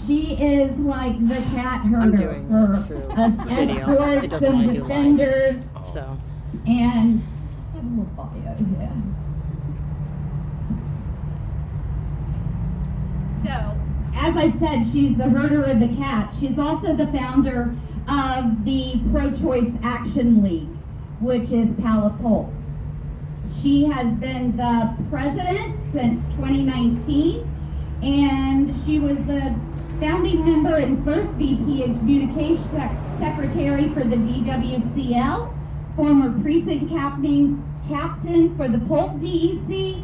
She is like the cat herder I'm doing for it through us video. It escorts doesn't and want to do defenders. live. So And I have a little bio here. So, as I said, she's the herder of the cats. She's also the founder of the Pro-Choice Action League, which is Polk. She has been the president since 2019, and she was the founding member and first VP and Communications Secretary for the DWCL, former precinct captain for the Polk DEC,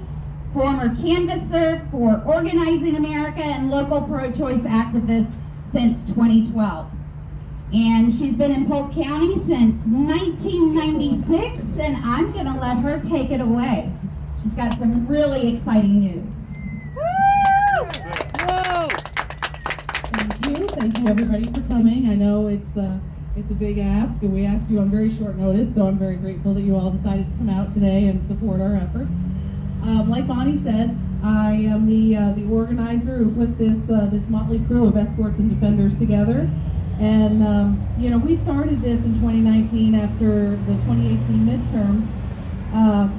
former canvasser for Organizing America and local pro-choice activist since 2012. And she's been in Polk County since 1996, and I'm going to let her take it away. She's got some really exciting news. woo! Thank you everybody for coming. I know it's a big ask, and we asked you on very short notice, so I'm very grateful that you all decided to come out today and support our efforts. Like Bonnie said, I am the organizer who put this motley crew of escorts and defenders together. And, we started this in 2019 after the 2018 midterms.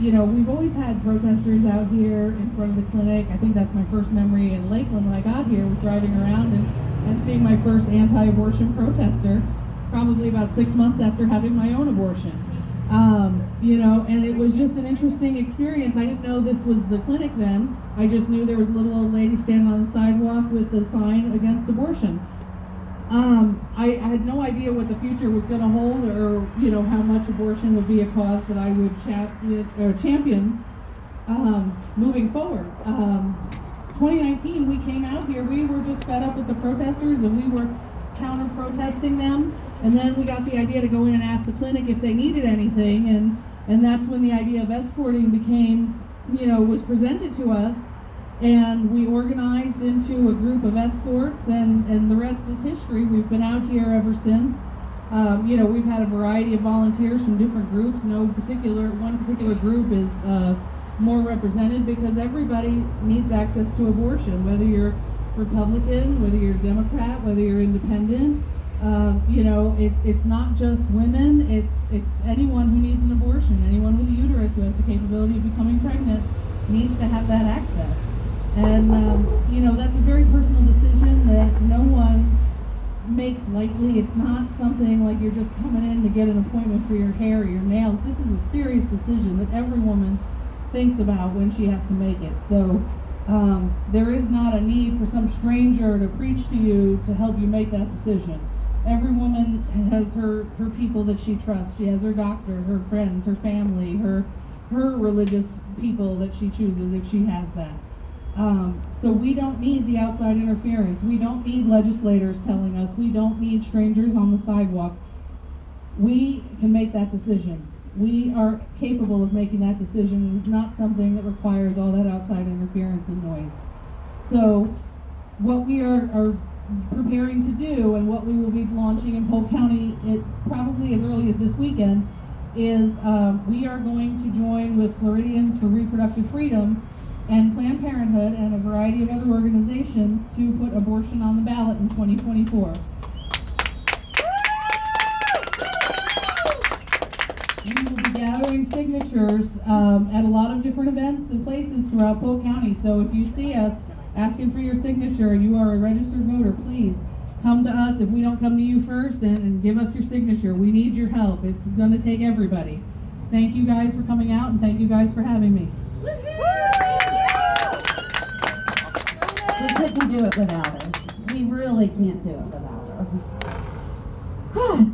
We've always had protesters out here in front of the clinic. I think that's my first memory in Lakeland when I got here, was driving around and seeing my first anti-abortion protester, probably about 6 months after having my own abortion. And it was just an interesting experience. I didn't know this was the clinic then. I just knew there was a little old lady standing on the sidewalk with a sign against abortion. I had no idea what the future was going to hold, or how much abortion would be a cause that I would champion moving forward. 2019, we came out here. We were just fed up with the protesters, and we were counter-protesting them. And then we got the idea to go in and ask the clinic if they needed anything, and that's when the idea of escorting was presented to us. And we organized into a group of escorts, and the rest is history. We've been out here ever since. We've had a variety of volunteers from different groups. One particular group is more represented because everybody needs access to abortion, whether you're Republican, whether you're Democrat, whether you're independent. It's not just women, it's anyone who needs an abortion. Anyone with a uterus who has the capability of becoming pregnant needs to have that access. And, that's a very personal decision that no one makes lightly. It's not something like you're just coming in to get an appointment for your hair or your nails. This is a serious decision that every woman thinks about when she has to make it. So there is not a need for some stranger to preach to you to help you make that decision. Every woman has her people that she trusts. She has her doctor, her friends, her family, her religious people that she chooses if she has that. So we don't need the outside interference. We don't need legislators telling us. We don't need strangers on the sidewalk. We can make that decision. We are capable of making that decision. It's not something that requires all that outside interference and noise. So what we are preparing to do, and what we will be launching in Polk County, it probably as early as this weekend, is we are going to join with Floridians for Reproductive Freedom and Planned Parenthood and a variety of other organizations to put abortion on the ballot in 2024. We will be gathering signatures at a lot of different events and places throughout Polk County. So if you see us asking for your signature and you are a registered voter, please come to us if we don't come to you first and give us your signature. We need your help. It's going to take everybody. Thank you guys for coming out, and thank you guys for having me. We couldn't do it without her. We really can't do it without her.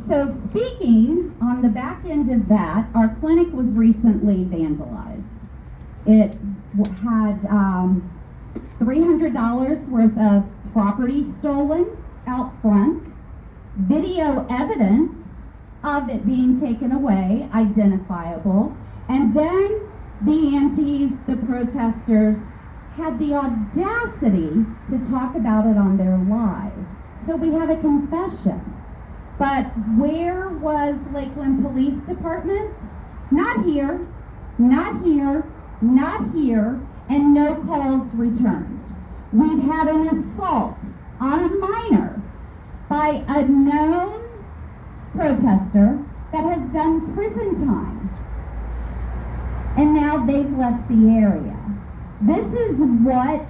So speaking on the back end of that, our clinic was recently vandalized. It had $300 worth of property stolen out front, video evidence of it being taken away, identifiable, and then the antis, the protesters, had the audacity to talk about it on their lives. So we have a confession. But where was Lakeland Police Department? Not here, not here, not here, and no calls returned. We've had an assault on a minor by a known protester that has done prison time. And now they've left the area. This is what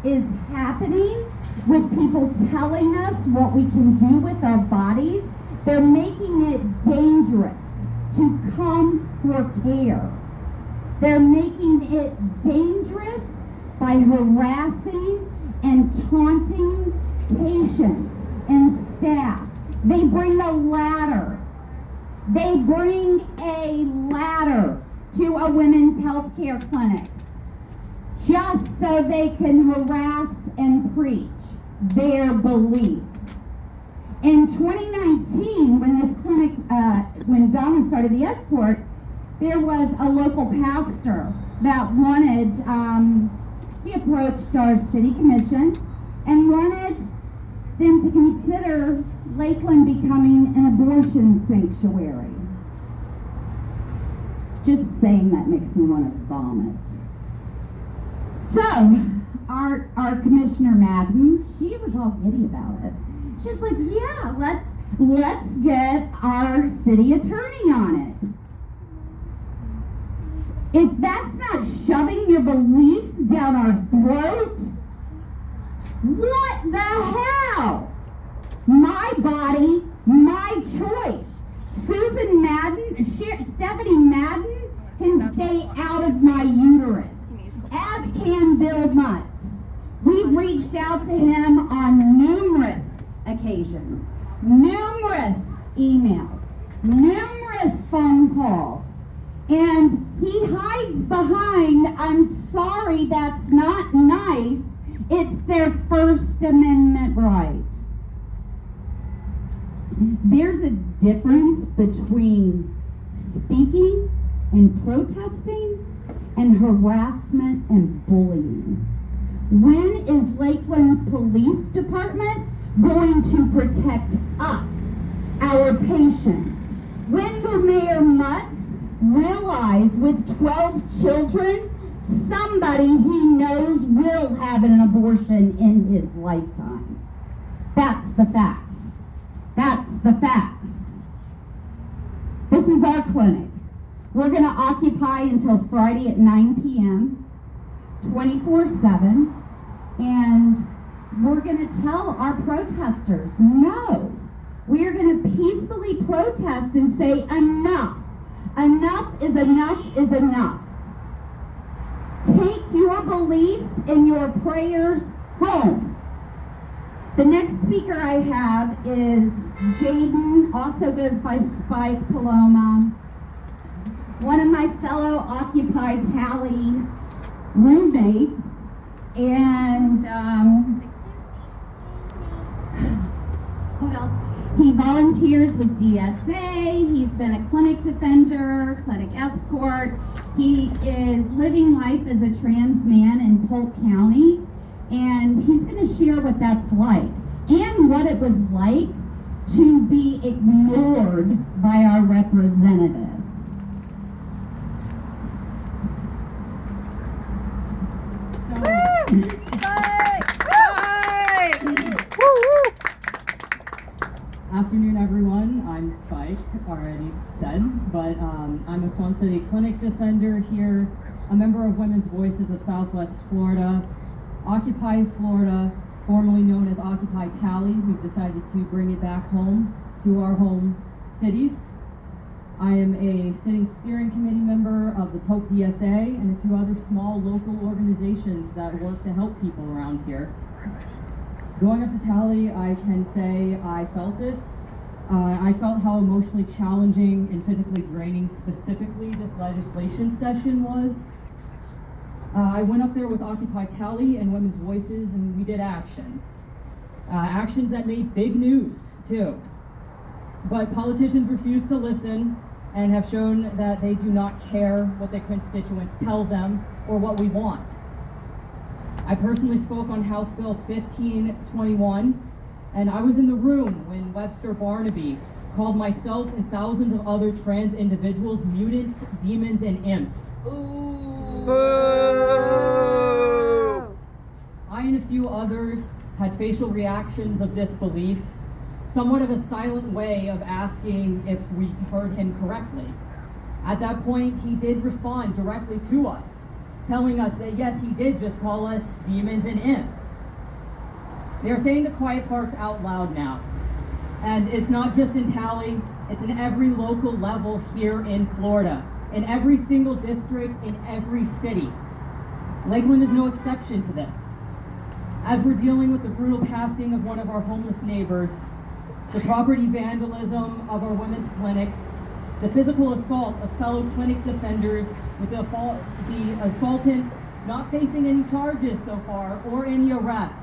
is happening with people telling us what we can do with our bodies. They're making it dangerous to come for care. They're making it dangerous by harassing and taunting patients and staff. They bring a ladder. They bring a ladder to a women's health care clinic just so they can harass and preach their beliefs. In 2019, when this clinic, when Donna started the escort, there was a local pastor that wanted, he approached our city commission and wanted them to consider Lakeland becoming an abortion sanctuary. Just saying that makes me want to vomit. So, our Commissioner Madden, she was all giddy about it. She's like, yeah, let's get our city attorney on it. If that's not shoving your beliefs down our throat, what the hell? My body, my choice. Susan Madden, Stephanie Madden can stay out of my uterus, as can Bill Mutz. We've reached out to him on numerous occasions, numerous emails, numerous phone calls, and he hides behind, I'm sorry, that's not nice, it's their First Amendment right. There's a difference between speaking and protesting and harassment and bullying. When is Lakeland Police Department going to protect us, our patients? When will Mayor Mutz realize with 12 children, somebody he knows will have an abortion in his lifetime? That's the facts. That's the facts. This is our clinic. We're going to occupy until Friday at 9 p.m., 24/7, and we're going to tell our protesters, no. We are going to peacefully protest and say, enough. Enough is enough is enough. Take your beliefs and your prayers home. The next speaker I have is Jaden, also goes by Spike Paloma, one of my fellow Occupy Tally roommates, and what else? He volunteers with DSA, he's been a clinic defender, clinic escort, he is living life as a trans man in Polk County, and he's going to share what that's like, and what it was like to be ignored by our representatives. Afternoon, everyone. I'm Spike, already said, but I'm a Swan City clinic defender here, a member of Women's Voices of Southwest Florida, Occupy Florida, formerly known as Occupy Tally. We've decided to bring it back home to our home cities. I am a sitting steering committee member of the Polk DSA and a few other small local organizations that work to help people around here. Going up to Tally, I can say I felt it. I felt how emotionally challenging and physically draining specifically this legislation session was. I went up there with Occupy Tally and Women's Voices, and we did actions. Actions that made big news, too. But politicians refuse to listen and have shown that they do not care what their constituents tell them or what we want. I personally spoke on House Bill 1521, and I was in the room when Webster Barnaby called myself and thousands of other trans individuals mutants, demons, and imps. Ooh. Boo. I and a few others had facial reactions of disbelief, somewhat of a silent way of asking if we heard him correctly. At that point, he did respond directly to us, telling us that yes, he did just call us demons and imps. They're saying the quiet parts out loud now. And it's not just in Tally, it's in every local level here in Florida, in every single district, in every city. Lakeland is no exception to this. As we're dealing with the brutal passing of one of our homeless neighbors, the property vandalism of our women's clinic, the physical assault of fellow clinic defenders, with the assailants not facing any charges so far or any arrests.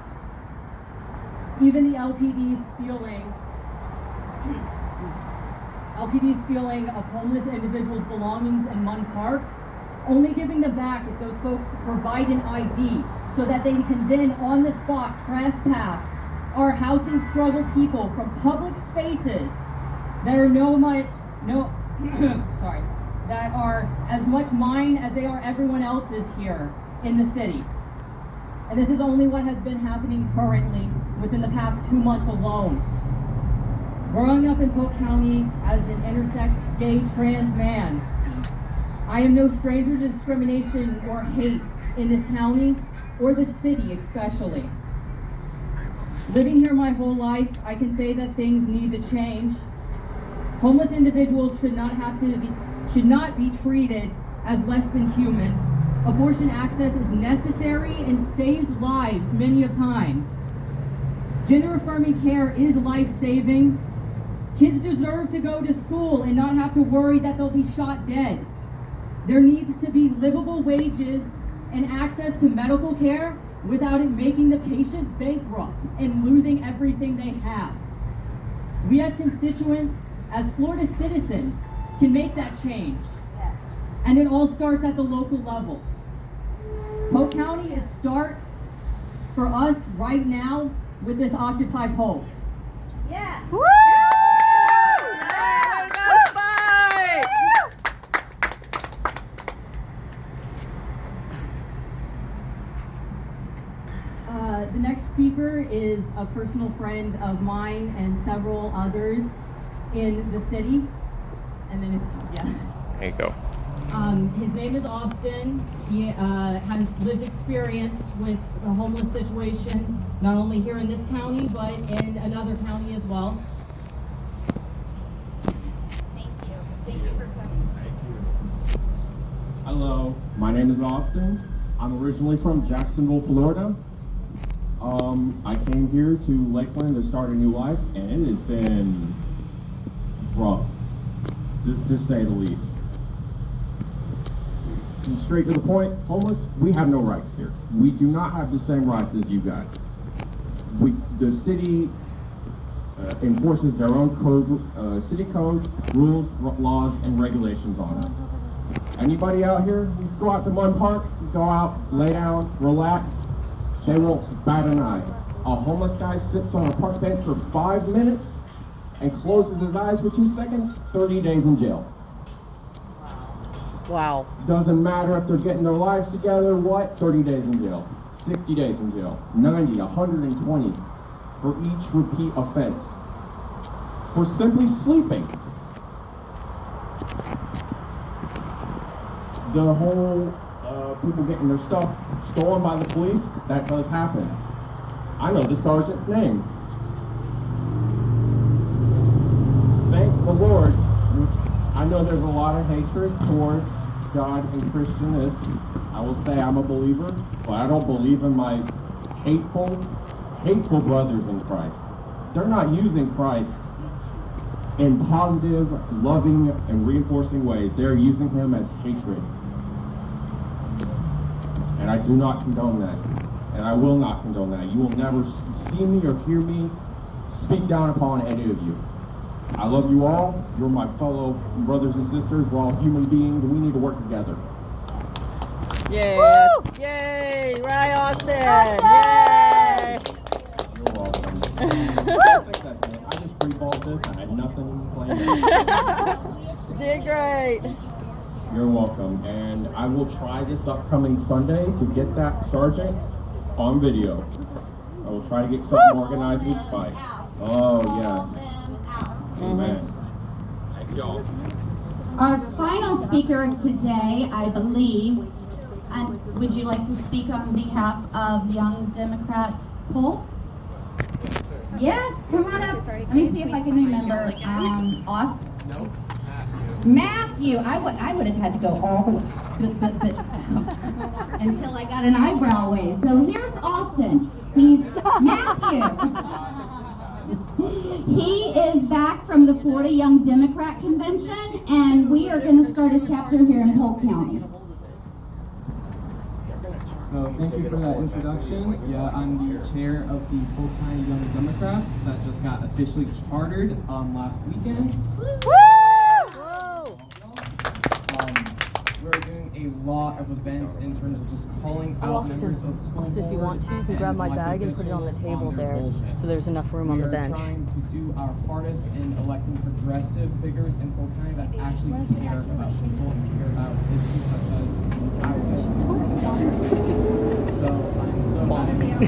Even the LPD stealing of homeless individuals' belongings in Munn Park, only giving them back if those folks provide an ID so that they can then on the spot trespass our housing struggle people from public spaces that are that are as much mine as they are everyone else's here in the city. And this is only what has been happening currently within the past 2 months alone. Growing up in Polk County as an intersex gay trans man, I am no stranger to discrimination or hate in this county or the city especially. Living here my whole life, I can say that things need to change. Homeless individuals should not be treated as less than human. Abortion access is necessary and saves lives many of times. Gender affirming care is life-saving. Kids deserve to go to school and not have to worry that they'll be shot dead. There needs to be livable wages and access to medical care without it making the patient bankrupt and losing everything they have. We as constituents, as Florida citizens, can make that change. Yes. And it all starts at the local levels. Polk County, it starts for us right now with this Occupy Polk. Yes. Woo! The next speaker is a personal friend of mine and several others in the city. And then, There you go. His name is Austin. He has lived experience with the homeless situation, not only here in this county, but in another county as well. Thank you. Thank you for coming. Hello, my name is Austin. I'm originally from Jacksonville, Florida. I came here to Lakeland to start a new life, and it has been rough, to say the least. Straight to the point, homeless, we have no rights here. We do not have the same rights as you guys. The city enforces their own city codes, rules, laws, and regulations on us. Anybody out here, you go out to Munn Park, you go out, lay down, relax, they won't bat an eye. A homeless guy sits on a park bench for 5 minutes and closes his eyes for 2 seconds, 30 days in jail. Wow. Doesn't matter if they're getting their lives together, what? 30 days in jail, 60 days in jail, 90, 120 for each repeat offense. For simply sleeping. The whole people getting their stuff stolen by the police, that does happen. I know the sergeant's name. Thank the Lord. I know there's a lot of hatred towards God and Christianness. I will say I'm a believer, but I don't believe in my hateful brothers in Christ. They're not using Christ in positive, loving, and reinforcing ways. They're using him as hatred. And I do not condone that. And I will not condone that. You will never see me or hear me speak down upon any of you. I love you all. You're my fellow brothers and sisters. We're all human beings. We need to work together. Yes. Woo! Yay! Right, Austin! Yay! You're welcome. I think that's it. I just pre-balled this. I had nothing planned. Did great. You're welcome. And I will try this upcoming Sunday to get that sergeant on video. I will try to get something organized with Spike. Oh, yes. Amen. Thank y'all. Our final speaker today, I believe, and would you like to speak on behalf of Young Democrat Polk? Yes, come on up. Let me see if I can remember. Us? No. Matthew. I would have had to go all the way until I got an eyebrow wave. So here's Austin. He's Matthew. He is back from the Florida Young Democrat Convention, and we are going to start a chapter here in Polk County. So thank you for that introduction. Yeah, I'm the chair of the Polk County Young Democrats that just got officially chartered last weekend. We're doing a lot of events in terms of just calling out members of the school board. If you want to, you can grab my bag and put it on the table there, bullshit. so there's enough room on the bench. We are trying to do our hardest in electing progressive figures in Polk County that actually care about people and care about issues such as access to So I'm so happy to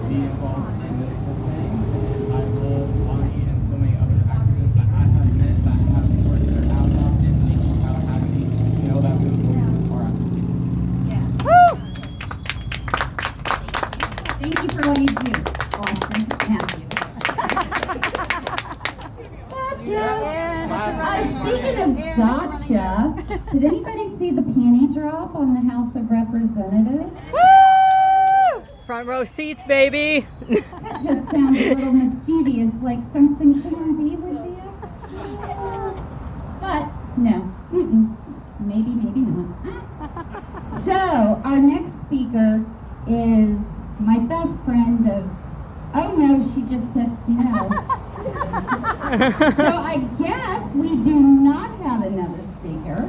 be involved in this whole thing, and I love Bonnie and so many other activists that I have met that have worked their ass off and making Tallahassee know that those voices are at the table. Thank you for all you do, Austin. Matthew. Speaking of gotcha, did anybody see the panty drop on the House of Representatives? Front row seats, baby. That just sounds a little mischievous, like something candy would be. But no, maybe not. So our next speaker is my best friend of. Oh no, she just said no. So I guess we do not have another speaker.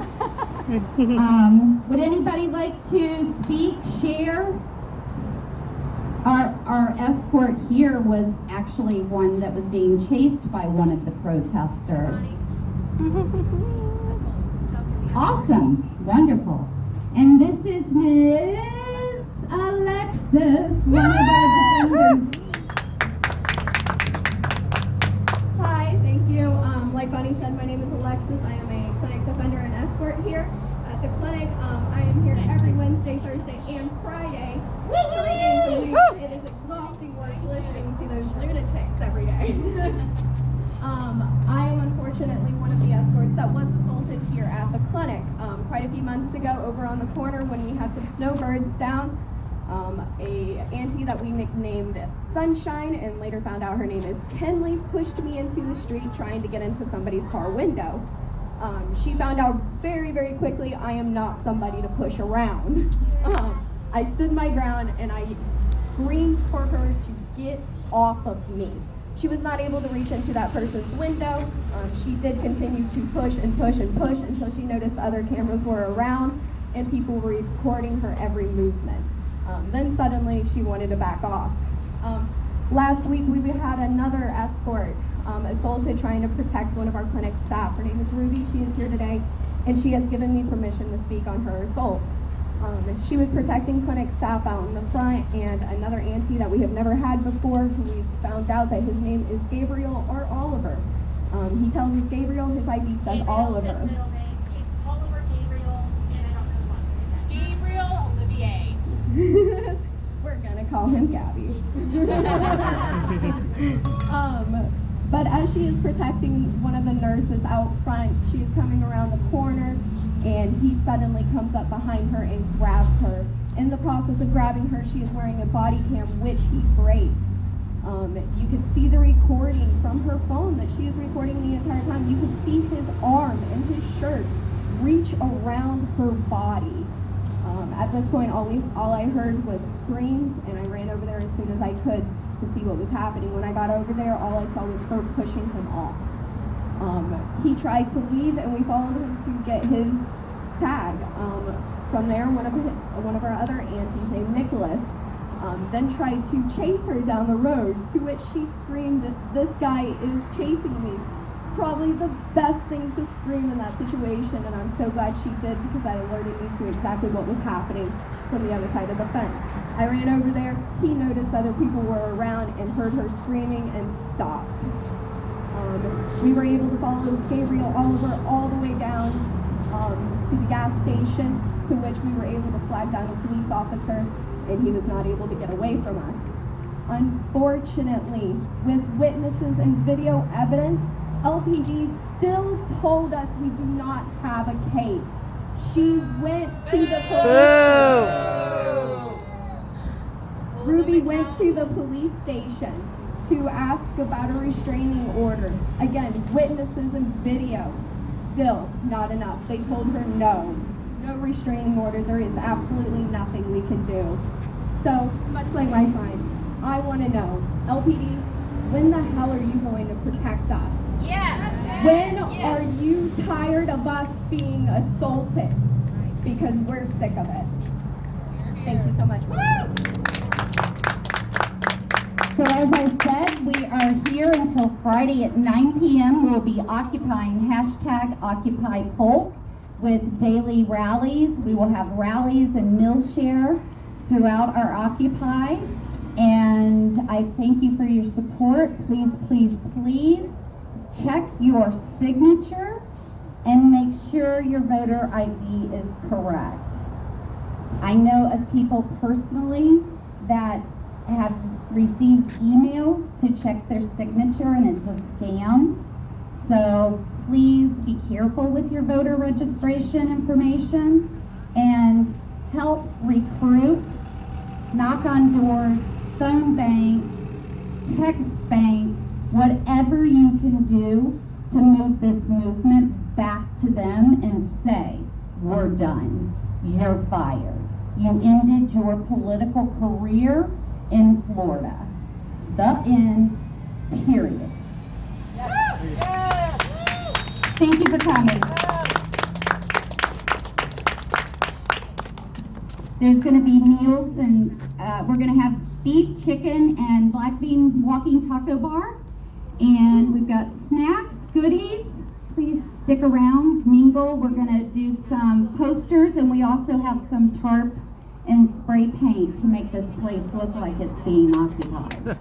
Would anybody like to speak, share? Our escort here was actually one that was being chased by one of the protesters. Awesome, wonderful. And this is Miss Alexis, one of our defenders. Hi, thank you. Like Bonnie said, my name is Alexis. I am a clinic defender and escort here at the clinic. I am here every Wednesday, Thursday, and Friday. 3 days a week. It is exhausting work listening to those lunatics every day. I am unfortunately one of the escorts that was assaulted here at the clinic quite a few months ago over on the corner when we had some snowbirds down. A auntie that we nicknamed Sunshine and later found out her name is Kenley pushed me into the street trying to get into somebody's car window. She found out very, very quickly I am not somebody to push around. I stood my ground and I screamed for her to get off of me. She was not able to reach into that person's window. She did continue to push and push and push until she noticed other cameras were around and people were recording her every movement. Then suddenly she wanted to back off. Last week we had another escort assaulted trying to protect one of our clinic staff. Her name is Ruby. She is here today and she has given me permission to speak on her assault. She was protecting clinic staff out in the front and another auntie that we have never had before who we found out that his name is Gabriel or Oliver. He tells us Gabriel, his ID says Oliver. His middle name is Oliver Gabriel, and I don't know the last name. Gabriel Olivier. We're gonna call him Gabby. But as she is protecting one of the nurses out front, she is coming around the corner and he suddenly comes up behind her and grabs her. In the process of grabbing her, she is wearing a body cam, which he breaks. You can see the recording from her phone that she is recording the entire time. You can see his arm and his shirt reach around her body. At this point, all I heard was screams, and I ran over there as soon as I could to see what was happening. When I got over there, all I saw was her pushing him off. He tried to leave, and we followed him to get his tag. From there, one of our other aunties named Nicholas then tried to chase her down the road, to which she screamed, "This guy is chasing me." Probably the best thing to scream in that situation, and I'm so glad she did because that alerted me to exactly what was happening from the other side of the fence. I ran over there. He noticed other people were around and heard her screaming and stopped. We were able to follow Gabriel Oliver all the way down to the gas station, to which we were able to flag down a police officer, and he was not able to get away from us. Unfortunately, with witnesses and video evidence, LPD still told us we do not have a case. She went to the police. Ruby went to the police station to ask about a restraining order. Again, witnesses and video, still not enough. They told her no restraining order. There is absolutely nothing we can do. So, much like my sign, I want to know, LPD, when the hell are you going to protect us? Yes. When are you tired of us being assaulted? Because we're sick of it. Thank you so much. So as I said, we are here until Friday at 9 p.m. We'll be occupying #OccupyPolk with daily rallies. We will have rallies and meal share throughout our Occupy. And I thank you for your support. Please, please, please check your signature and make sure your voter ID is correct. I know of people personally that have received emails to check their signature and it's a scam. So please be careful with your voter registration information and help recruit, knock on doors, phone bank, text bank, whatever you can do to move this movement back to them and say, we're done, you're fired. You ended your political career in Florida. The end, period. Thank you for coming. There's going to be meals and we're going to have beef, chicken, and black bean walking taco bar. And we've got snacks, goodies. Please stick around, mingle. We're going to do some posters and we also have some tarps and spray paint to make this place look like it's being occupied.